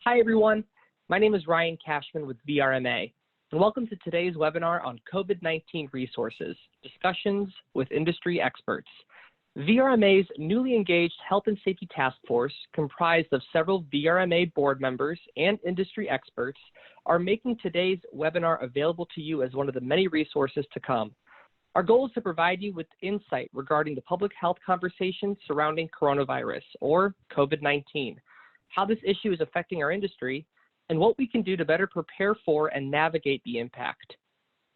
Hi, everyone. My name is Ryan Cashman with VRMA, and welcome to today's webinar on COVID-19 resources, discussions with industry experts. VRMA's newly engaged Health and Safety Task Force, comprised of several VRMA board members and industry experts, are making today's webinar available to you as one of the many resources to come. Our goal is to provide you with insight regarding the public health conversation surrounding coronavirus, or COVID-19, how this issue is affecting our industry, and what we can do to better prepare for and navigate the impact.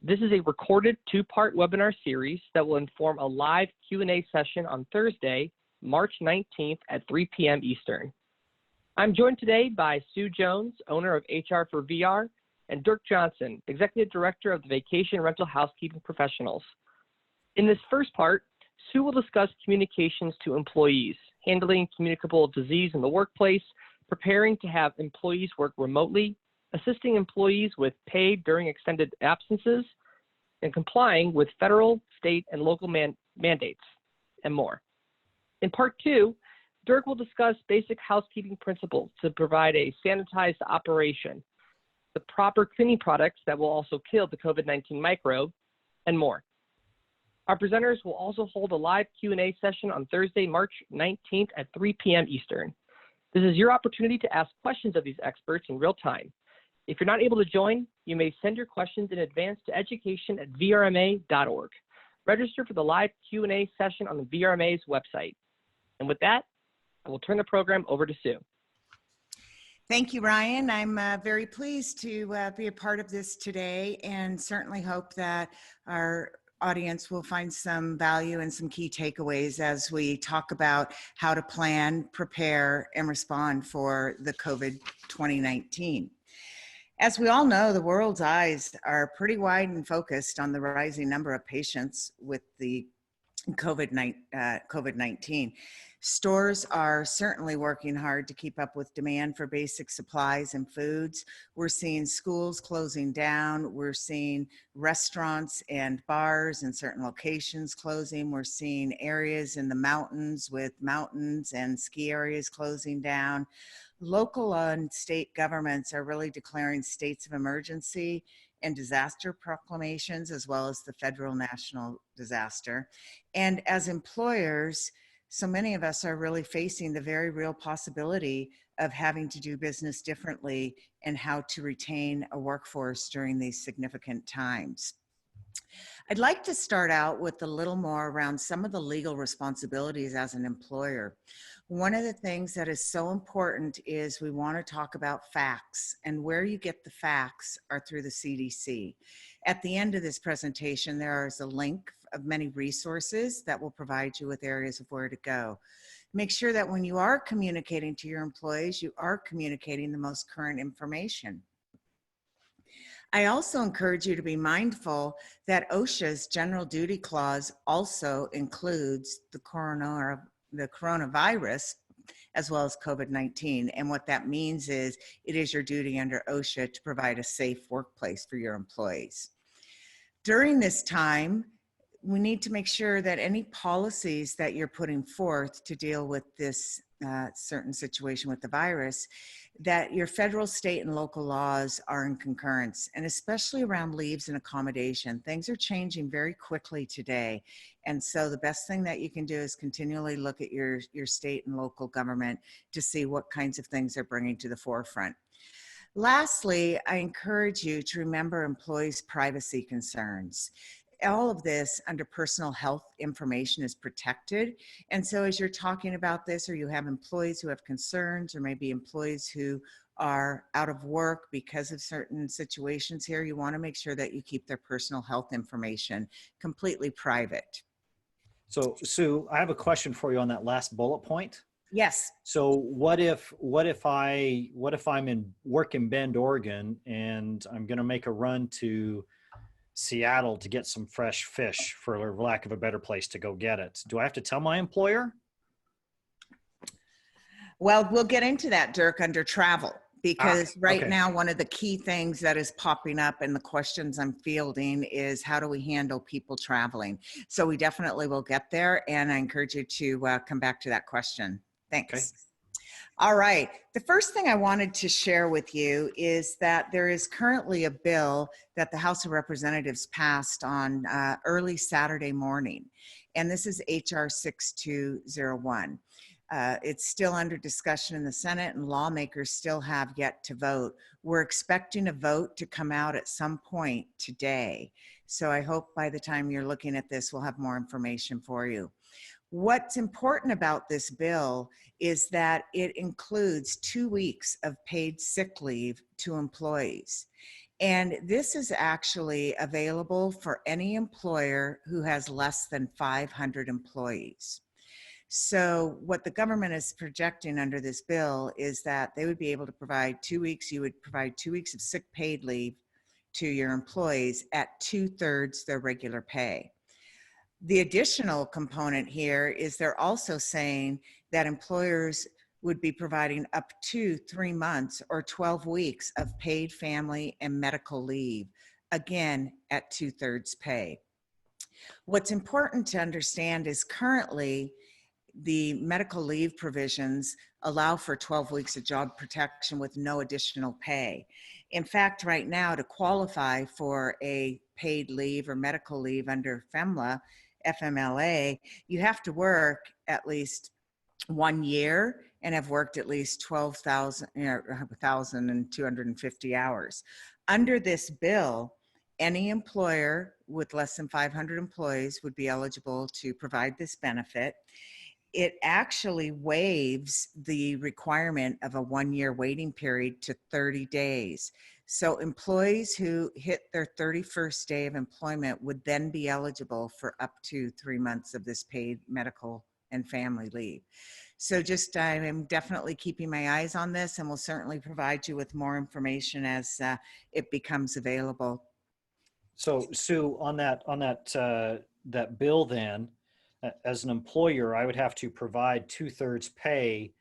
This is a recorded two-part webinar series that will inform a live Q&A session on Thursday, March 19th at 3 p.m. Eastern. I'm joined today by Sue Jones, owner of HR for VR, and Dirk Johnson, Executive Director of the Vacation Rental Housekeeping Professionals. In this first part, Sue will discuss communications to employees, handling communicable disease in the workplace, preparing to have employees work remotely, assisting employees with pay during extended absences, and complying with federal, state, and local mandates, and more. In part two, Dirk will discuss basic housekeeping principles to provide a sanitized operation, the proper cleaning products that will also kill the COVID-19 microbe, and more. Our presenters will also hold a live Q&A session on Thursday, March 19th at 3 p.m. Eastern. This is your opportunity to ask questions of these experts in real time. If you're not able to join, you may send your questions in advance to education@vrma.org. Register for the live Q&A session on the VRMA's website. And with that, I will turn the program over to Sue. Thank you, Ryan. I'm very pleased to be a part of this today, and certainly hope that our audience will find some value and some key takeaways as we talk about how to plan, prepare, and respond for the COVID-2019. As we all know, the world's eyes are pretty wide and focused on the rising number of patients with the COVID-19. Stores are certainly working hard to keep up with demand for basic supplies and foods. We're seeing schools closing down. We're seeing restaurants and bars in certain locations closing. We're seeing areas in the mountains with mountains and ski areas closing down. Local and state governments are really declaring states of emergency and disaster proclamations, as well as the federal national disaster. And as employers, so many of us are really facing the very real possibility of having to do business differently and how to retain a workforce during these significant times. I'd like to start out with a little more around some of the legal responsibilities as an employer. One of the things that is so important is we want to talk about facts, and where you get the facts are through the CDC. At the end of this presentation, there is a link of many resources that will provide you with areas of where to go. Make sure that when you are communicating to your employees, you are communicating the most current information. I also encourage you to be mindful that OSHA's general duty clause also includes the coronavirus as well as COVID-19. And what that means is it is your duty under OSHA to provide a safe workplace for your employees. During this time, we need to make sure that any policies that you're putting forth to deal with this certain situation with the virus, that your federal, state, and local laws are in concurrence, and especially around leaves and accommodation. Things are changing very quickly today. And so the best thing that you can do is continually look at your state and local government to see what kinds of things they're bringing to the forefront. Lastly, I encourage you to remember employees' privacy concerns. All of this under personal health information is protected. And so as you're talking about this, or you have employees who have concerns, or maybe employees who are out of work because of certain situations here, you want to make sure that you keep their personal health information completely private. So Sue, I have a question for you on that last bullet point. Yes. So what if I'm in Bend, Oregon, and I'm going to make a run to Seattle to get some fresh fish, for lack of a better place to go get it? Do I have to tell my employer? Well, we'll get into that, Dirk, under travel, because right now, one of the key things that is popping up in the questions I'm fielding is how do we handle people traveling? So we definitely will get there, and I encourage you to come back to that question. Thanks. All right. The first thing I wanted to share with you is that there is currently a bill that the House of Representatives passed on early Saturday morning, and this is H.R. 6201. It's still under discussion in the Senate, and lawmakers still have yet to vote. We're expecting a vote to come out at some point today. So I hope by the time you're looking at this, we'll have more information for you. What's important about this bill is that it includes 2 weeks of paid sick leave to employees. And this is actually available for any employer who has less than 500 employees. So what the government is projecting under this bill is that they would be able to provide 2 weeks, you would provide 2 weeks of sick paid leave to your employees at 2/3 their regular pay. The additional component here is they're also saying that employers would be providing up to 3 months or 12 weeks of paid family and medical leave, again, at 2/3 pay. What's important to understand is currently the medical leave provisions allow for 12 weeks of job protection with no additional pay. In fact, right now, to qualify for a paid leave or medical leave under FMLA, you have to work at least 1 year and have worked at least 12,250 hours. Under this bill, any employer with less than 500 employees would be eligible to provide this benefit. It actually waives the requirement of a 1-year waiting period to 30 days. So employees who hit their 31st day of employment would then be eligible for up to 3 months of this paid medical and family leave. So just, I am definitely keeping my eyes on this, and will certainly provide you with more information as it becomes available. So Sue, on that bill then, as an employer, I would have to provide 2/3 pay.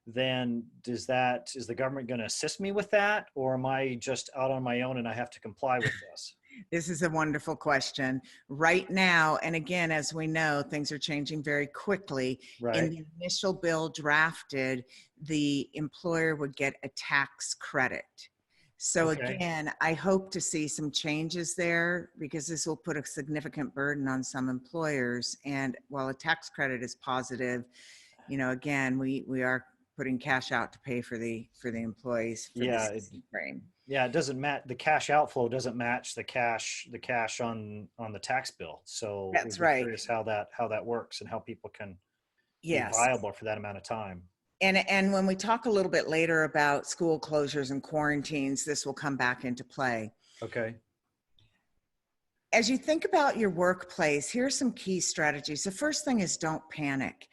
Then is the government going to assist me with that, or am I just out on my own and I have to comply with this? This is a wonderful question. Right now, and again, as we know, things are changing very quickly. Right. In the initial bill drafted, the employer would get a tax credit. So Okay. again, I hope to see some changes there, because this will put a significant burden on some employers. And while a tax credit is positive, again, we are putting cash out to pay for the employees for this frame. Yeah, it doesn't match, the cash outflow doesn't match the cash on the tax bill. So That's we're right. curious how that works and how people can be Yes. viable for that amount of time. And when we talk a little bit later about school closures and quarantines, this will come back into play. Okay. As you think about your workplace, here are some key strategies. The first thing is don't panic.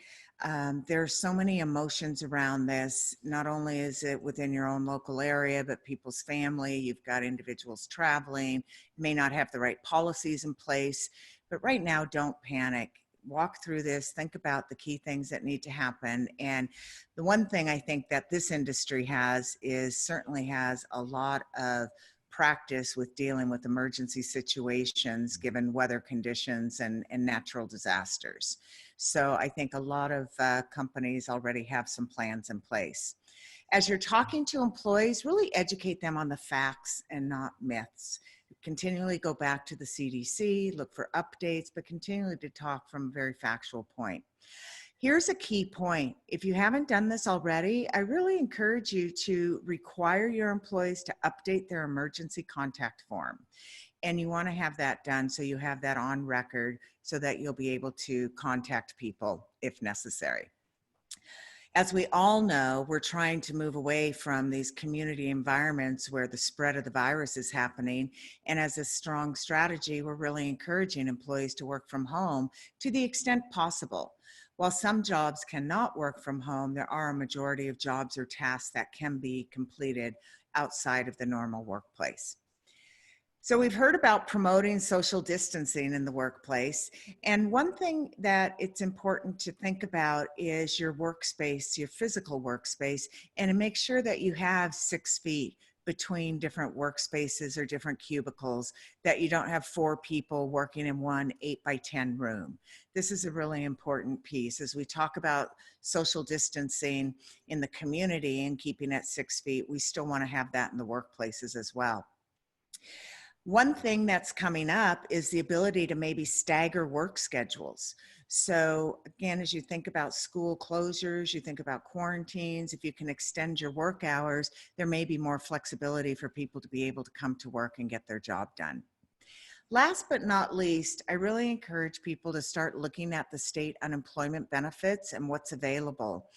There are so many emotions around this. Not only is it within your own local area, but people's family. You've got individuals traveling, you may not have the right policies in place, but right now, don't panic. Walk through this, think about the key things that need to happen. And the one thing I think that this industry certainly has a lot of practice with dealing with emergency situations given weather conditions and natural disasters. So I think a lot of companies already have some plans in place. As you're talking to employees, really educate them on the facts and not myths. Continually go back to the CDC, look for updates, but continually to talk from a very factual point. Here's a key point. If you haven't done this already, I really encourage you to require your employees to update their emergency contact form. And you want to have that done so you have that on record so that you'll be able to contact people if necessary. As we all know, we're trying to move away from these community environments where the spread of the virus is happening. And as a strong strategy, we're really encouraging employees to work from home to the extent possible. While some jobs cannot work from home, there are a majority of jobs or tasks that can be completed outside of the normal workplace. So we've heard about promoting social distancing in the workplace. And one thing that it's important to think about is your workspace, your physical workspace, and to make sure that you have 6 feet between different workspaces or different cubicles, that you don't have 4 people working in one 8x10 room. This is a really important piece as we talk about social distancing in the community and keeping at 6 feet. We still want to have that in the workplaces as well. One thing that's coming up is the ability to maybe stagger work schedules. So again, as you think about school closures, you think about quarantines, if you can extend your work hours, there may be more flexibility for people to be able to come to work and get their job done. Last but not least, I really encourage people to start looking at the state unemployment benefits and what's available.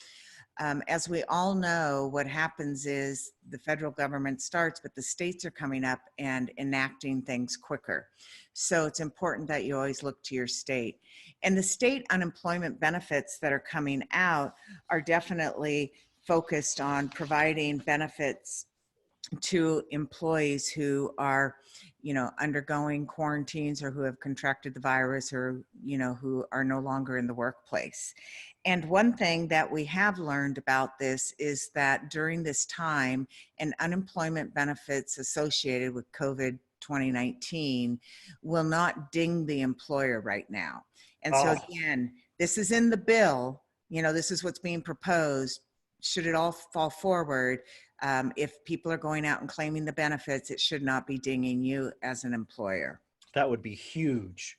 As we all know, what happens is the federal government starts, but the states are coming up and enacting things quicker. So it's important that you always look to your state. And the state unemployment benefits that are coming out are definitely focused on providing benefits to employees who are, undergoing quarantines or who have contracted the virus or, who are no longer in the workplace. And one thing that we have learned about this is that during this time, and unemployment benefits associated with COVID 2019 will not ding the employer right now. And so again, this is in the bill, this is what's being proposed. Should it all fall forward, if people are going out and claiming the benefits, it should not be dinging you as an employer. That would be huge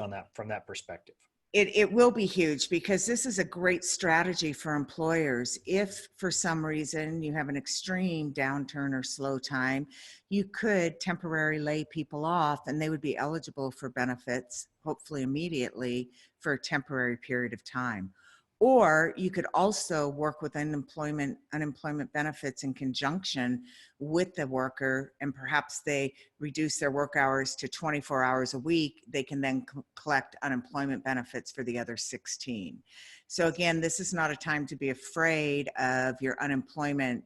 on that, from that perspective. It will be huge because this is a great strategy for employers. If for some reason you have an extreme downturn or slow time, you could temporarily lay people off and they would be eligible for benefits, hopefully immediately, for a temporary period of time. Or you could also work with unemployment benefits in conjunction with the worker, and perhaps they reduce their work hours to 24 hours a week. They can then collect unemployment benefits for the other 16. So again, this is not a time to be afraid of your unemployment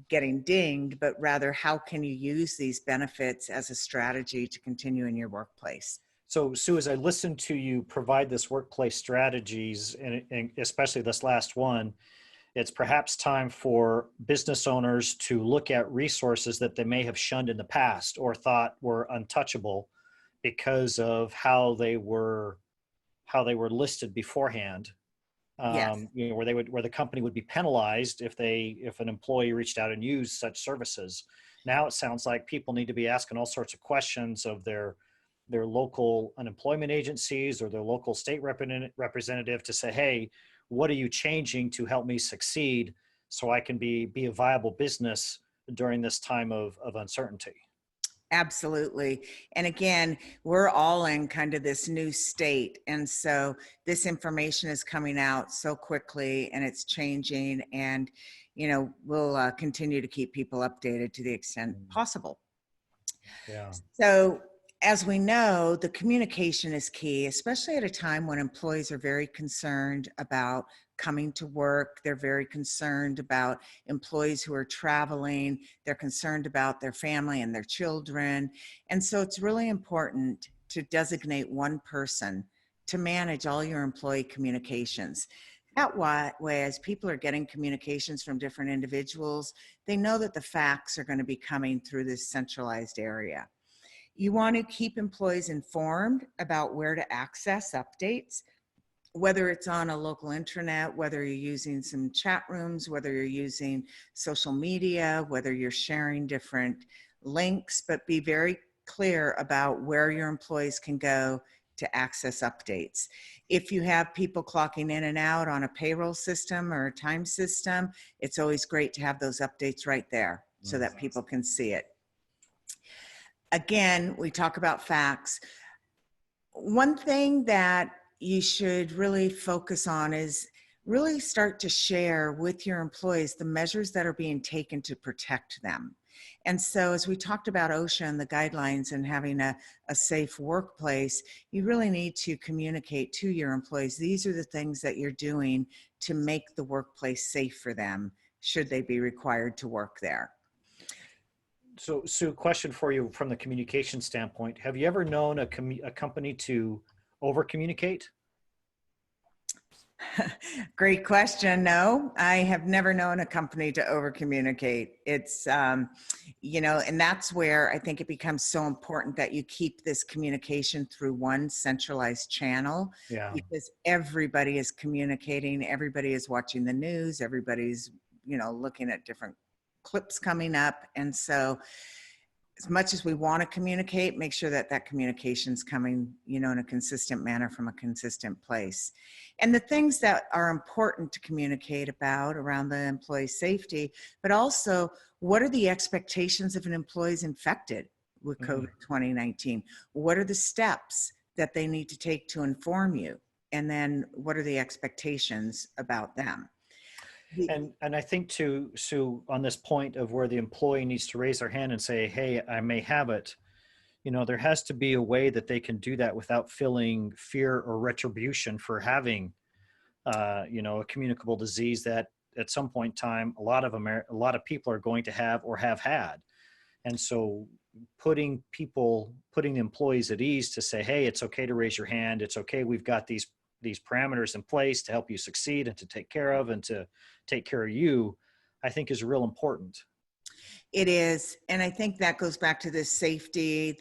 getting dinged, but rather how can you use these benefits as a strategy to continue in your workplace? So, Sue, as I listen to you provide this workplace strategies, and especially this last one, it's perhaps time for business owners to look at resources that they may have shunned in the past or thought were untouchable because of how they were listed beforehand. Yes. Where the company would be penalized if an employee reached out and used such services. Now it sounds like people need to be asking all sorts of questions of their local unemployment agencies or their local state representative to say, hey, what are you changing to help me succeed so I can be a viable business during this time of uncertainty? Absolutely. And again, we're all in kind of this new state. And so this information is coming out so quickly and it's changing, and, we'll continue to keep people updated to the extent possible. Yeah. So as we know, the communication is key, especially at a time when employees are very concerned about coming to work. They're very concerned about employees who are traveling. They're concerned about their family and their children. And so it's really important to designate one person to manage all your employee communications. That way, as people are getting communications from different individuals, they know that the facts are going to be coming through this centralized area. You want to keep employees informed about where to access updates, whether it's on a local intranet, whether you're using some chat rooms, whether you're using social media, whether you're sharing different links, but be very clear about where your employees can go to access updates. If you have people clocking in and out on a payroll system or a time system, it's always great to have those updates right there so that people can see it. Again, we talk about facts. One thing that you should really focus on is really start to share with your employees the measures that are being taken to protect them. And so as we talked about OSHA and the guidelines and having a safe workplace, you really need to communicate to your employees, these are the things that you're doing to make the workplace safe for them, should they be required to work there. So, Sue, question for you from the communication standpoint. Have you ever known a company to over communicate? Great question. No, I have never known a company to over communicate. It's, and that's where I think it becomes so important that you keep this communication through one centralized channel, Yeah. because everybody is communicating, everybody is watching the news, everybody's, looking at different clips coming up. And so, as much as we want to communicate, make sure that that communication's coming, in a consistent manner from a consistent place. And the things that are important to communicate about around the employee safety, but also what are the expectations if an employee is infected with COVID 2019? What are the steps that they need to take to inform you? And then what are the expectations about them? And I think to Sue, on this point of where the employee needs to raise their hand and say, hey, I may have it, there has to be a way that they can do that without feeling fear or retribution for having, a communicable disease that at some point in time, a lot of people are going to have or have had. And so putting the employees at ease to say, hey, it's okay to raise your hand. It's okay. We've got these parameters in place to help you succeed and to take care of and to take care of you, I think is real important. It is. And I think that goes back to this safety,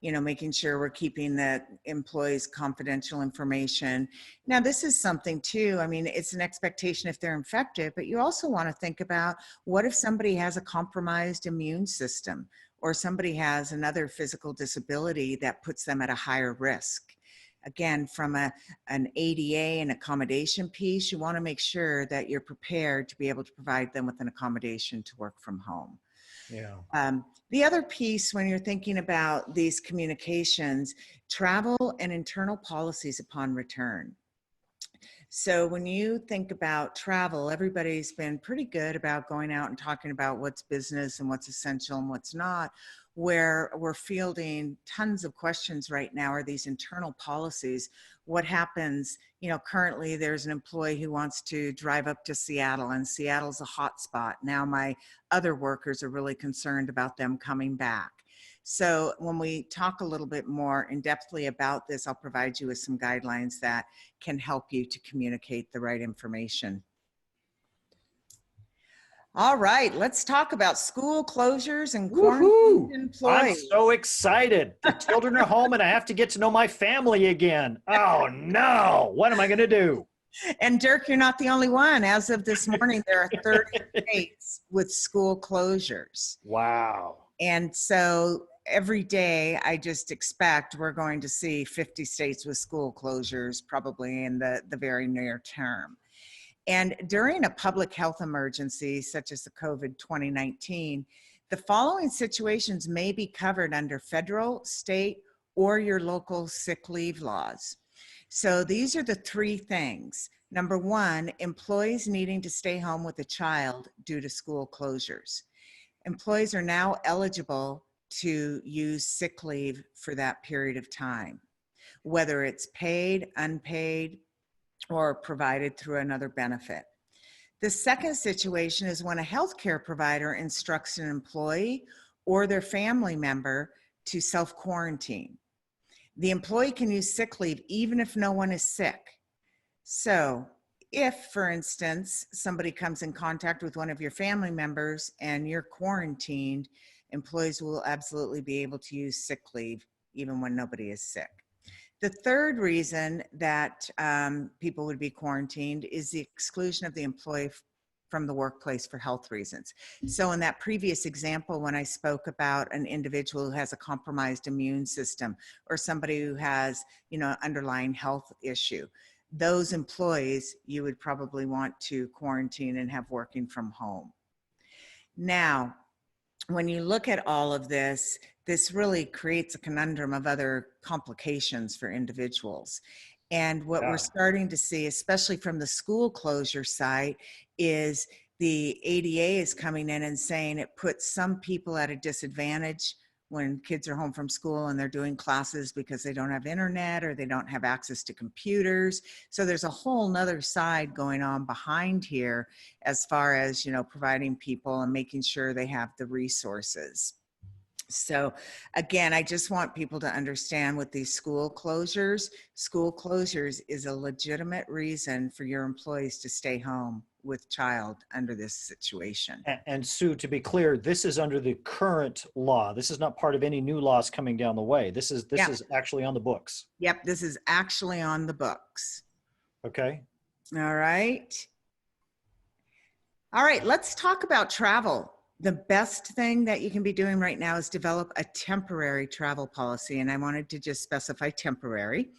making sure we're keeping the employees' confidential information. Now, this is something too, it's an expectation if they're infected, but you also want to think about what if somebody has a compromised immune system or somebody has another physical disability that puts them at a higher risk. Again, from an ADA and accommodation piece, you want to make sure that you're prepared to be able to provide them with an accommodation to work from home. Yeah. The other piece when you're thinking about these communications, travel and internal policies upon return. So when you think about travel, everybody's been pretty good about going out and talking about what's business and what's essential and what's not. Where we're fielding tons of questions right now are these internal policies. What happens, currently there's an employee who wants to drive up to Seattle, and Seattle's a hot spot. Now my other workers are really concerned about them coming back. So when we talk a little bit more in-depthly about this, I'll provide you with some guidelines that can help you to communicate the right information. All right, let's talk about school closures and quarantined employees. I'm so excited. The children are home and I have to get to know my family again. Oh no, what am I gonna do? And Dirk, you're not the only one. As of this morning, there are 30 states with school closures. Wow. And so every day I just expect we're going to see 50 states with school closures probably in the very near term. And during a public health emergency, such as the COVID 2019, the following situations may be covered under federal, state, or your local sick leave laws. So these are the three things. Number one, employees needing to stay home with a child due to school closures. Employees are now eligible to use sick leave for that period of time, whether it's paid, unpaid, or provided through another benefit. The second situation is when a healthcare provider instructs an employee or their family member to self-quarantine. The employee can use sick leave even if no one is sick. So if, for instance, somebody comes in contact with one of your family members and you're quarantined, employees will absolutely be able to use sick leave even when nobody is sick. The third reason that people would be quarantined is the exclusion of the employee from the workplace for health reasons. So in that previous example, when I spoke about an individual who has a compromised immune system or somebody who has, underlying health issue, those employees you would probably want to quarantine and have working from home. Now, when you look at all of this, this really creates a conundrum of other complications for individuals. And what we're starting to see, especially from the school closure side, is the ADA is coming in and saying it puts some people at a disadvantage when kids are home from school and they're doing classes because they don't have internet or they don't have access to computers. So there's a whole nother side going on behind here as far as, providing people and making sure they have the resources. So again, I just want people to understand with these school closures is a legitimate reason for your employees to stay home with child under this situation. And Sue, to be clear, this is under the current law. This is not part of any new laws coming down the way. This is actually on the books. Yep, this is actually on the books. Okay. All right. All right, let's talk about travel. The best thing that you can be doing right now is develop a temporary travel policy. And I wanted to just specify temporary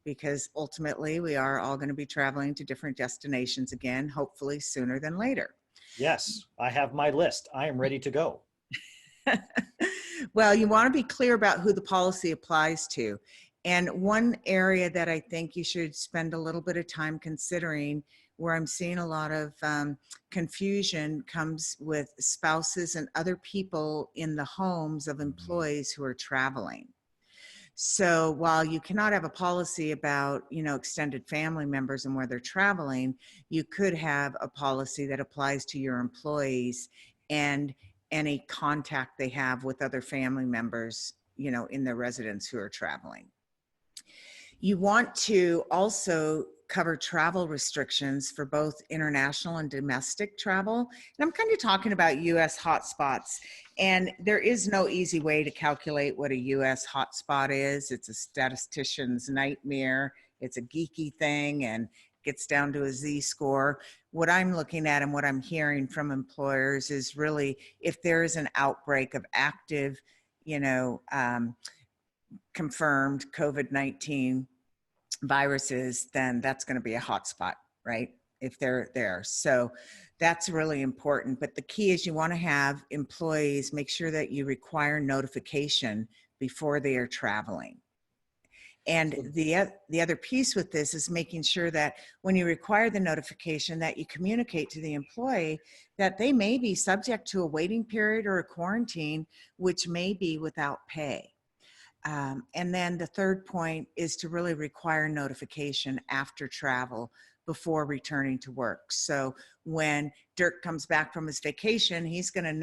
because ultimately we are all going to be traveling to different destinations again, hopefully sooner than later. Yes, I have my list. I am ready to go. Well, you want to be clear about who the policy applies to. And one area that I think you should spend a little bit of time considering, where I'm seeing a lot of confusion, comes with spouses and other people in the homes of employees who are traveling. So while you cannot have a policy about, extended family members and where they're traveling, you could have a policy that applies to your employees and any contact they have with other family members, in their residence who are traveling. You want to also cover travel restrictions for both international and domestic travel. And I'm kind of talking about US hotspots. And there is no easy way to calculate what a US hotspot is. It's a statistician's nightmare. It's a geeky thing and gets down to a Z-score. What I'm looking at and what I'm hearing from employers is really if there is an outbreak of active, confirmed COVID-19 viruses, then that's going to be a hotspot, right? If they're there. So that's really important. But the key is you want to have employees make sure that you require notification before they are traveling. And the other piece with this is making sure that when you require the notification that you communicate to the employee that they may be subject to a waiting period or a quarantine, which may be without pay. And then the third point is to really require notification after travel before returning to work. So when Dirk comes back from his vacation, he's going to